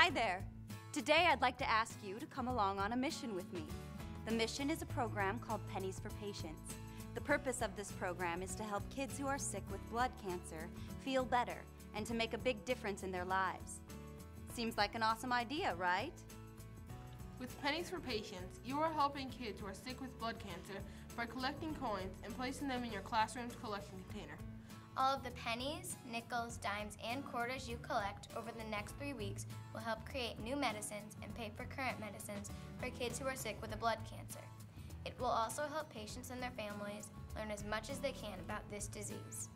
Hi there. Today I'd like to ask you to come along on a mission with me. The mission is a program called Pennies for Patients. The purpose of this program is to help kids who are sick with blood cancer feel better and to make a big difference in their lives. Seems like an awesome idea, right? With Pennies for Patients, you are helping kids who are sick with blood cancer by collecting coins and placing them in your classroom's collection container. All of the pennies, nickels, dimes, and quarters you collect over the next 3 weeks will help create new medicines and pay for current medicines for kids who are sick with a blood cancer. It will also help patients and their families learn as much as they can about this disease.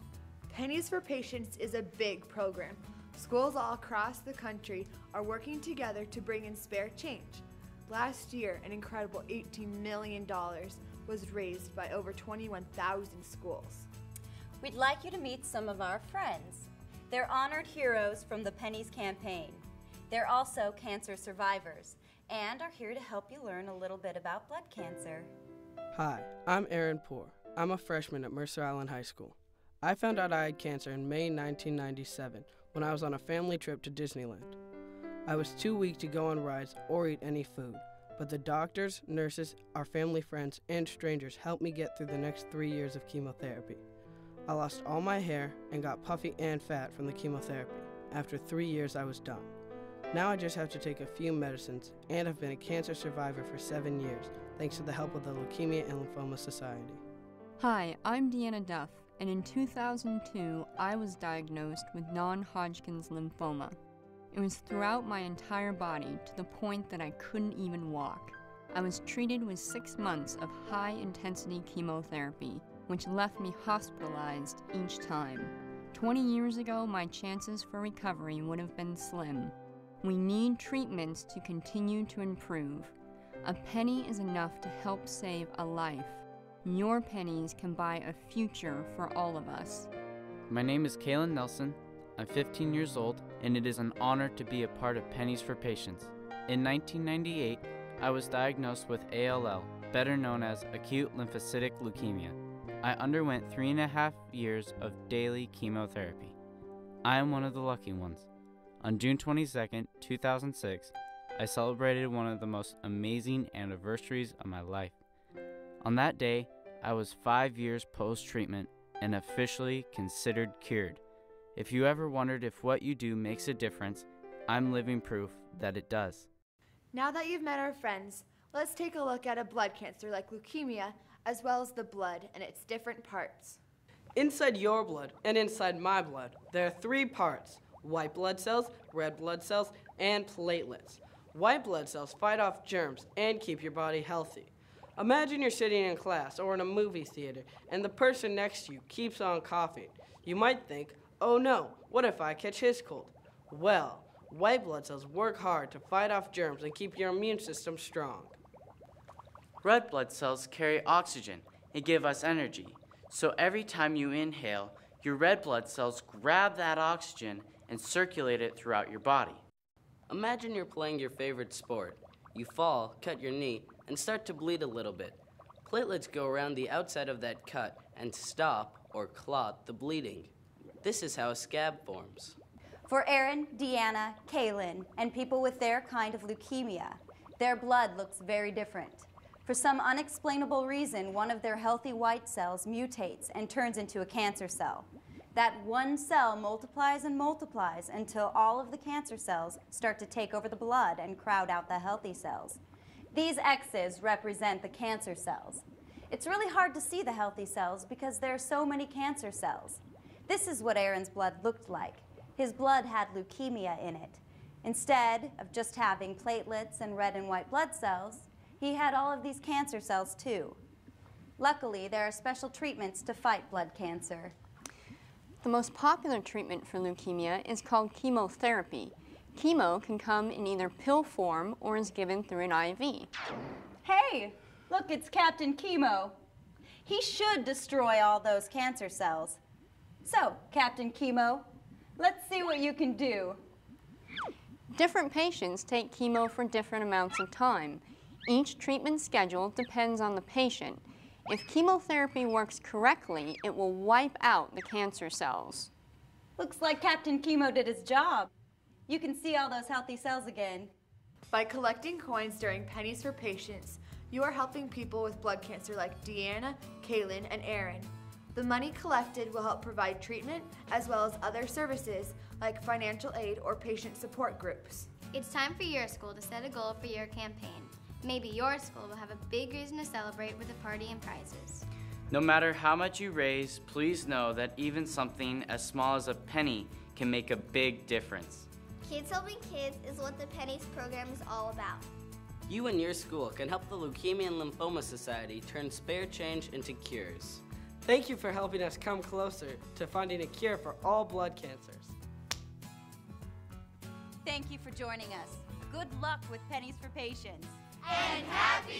Pennies for Patients is a big program. Schools all across the country are working together to bring in spare change. Last year, an incredible $18 million was raised by over 21,000 schools. We'd like you to meet some of our friends. They're honored heroes from the Pennies campaign. They're also cancer survivors and are here to help you learn a little bit about blood cancer. Hi, I'm Aaron Poore. I'm a freshman at Mercer Island High School. I found out I had cancer in May 1997 when I was on a family trip to Disneyland. I was too weak to go on rides or eat any food, but the doctors, nurses, our family friends, and strangers helped me get through the next 3 years of chemotherapy. I lost all my hair and got puffy and fat from the chemotherapy. After 3 years, I was done. Now I just have to take a few medicines and have been a cancer survivor for 7 years, thanks to the help of the Leukemia and Lymphoma Society. Hi, I'm Deanna Duff, and in 2002, I was diagnosed with non-Hodgkin's lymphoma. It was throughout my entire body to the point that I couldn't even walk. I was treated with 6 months of high-intensity chemotherapy, which left me hospitalized each time. 20 years ago, my chances for recovery would have been slim. We need treatments to continue to improve. A penny is enough to help save a life. Your pennies can buy a future for all of us. My name is Kaylin Nelson. I'm 15 years old, and it is an honor to be a part of Pennies for Patients. In 1998, I was diagnosed with ALL, better known as acute lymphocytic leukemia. I underwent 3.5 years of daily chemotherapy. I am one of the lucky ones. On June 22, 2006, I celebrated one of the most amazing anniversaries of my life. On that day, I was 5 years post-treatment and officially considered cured. If you ever wondered if what you do makes a difference, I'm living proof that it does. Now that you've met our friends, let's take a look at a blood cancer like leukemia, as well as the blood and its different parts. Inside your blood and inside my blood, there are 3 parts: white blood cells, red blood cells, and platelets. White blood cells fight off germs and keep your body healthy. Imagine you're sitting in class or in a movie theater and the person next to you keeps on coughing. You might think, oh no, what if I catch his cold? Well, white blood cells work hard to fight off germs and keep your immune system strong. Red blood cells carry oxygen and give us energy. So every time you inhale, your red blood cells grab that oxygen and circulate it throughout your body. Imagine you're playing your favorite sport. You fall, cut your knee, and start to bleed a little bit. Platelets go around the outside of that cut and stop or clot the bleeding. This is how a scab forms. For Aaron, Deanna, Kaylin, and people with their kind of leukemia, their blood looks very different. For some unexplainable reason, one of their healthy white cells mutates and turns into a cancer cell. That one cell multiplies and multiplies until all of the cancer cells start to take over the blood and crowd out the healthy cells. These X's represent the cancer cells. It's really hard to see the healthy cells because there are so many cancer cells. This is what Aaron's blood looked like. His blood had leukemia in it. Instead of just having platelets and red and white blood cells, he had all of these cancer cells too. Luckily, there are special treatments to fight blood cancer. The most popular treatment for leukemia is called chemotherapy. Chemo can come in either pill form or is given through an IV. Hey, look, it's Captain Chemo. He should destroy all those cancer cells. So, Captain Chemo, let's see what you can do. Different patients take chemo for different amounts of time. Each treatment schedule depends on the patient. If chemotherapy works correctly, it will wipe out the cancer cells. Looks like Captain Chemo did his job. You can see all those healthy cells again. By collecting coins during Pennies for Patients, you are helping people with blood cancer like Deanna, Kaylin, and Aaron. The money collected will help provide treatment as well as other services like financial aid or patient support groups. It's time for your school to set a goal for your campaign. Maybe your school will have a big reason to celebrate with a party and prizes. No matter how much you raise, please know that even something as small as a penny can make a big difference. Kids Helping Kids is what the Pennies program is all about. You and your school can help the Leukemia and Lymphoma Society turn spare change into cures. Thank you for helping us come closer to finding a cure for all blood cancers. Thank you for joining us. Good luck with Pennies for Patients. And happy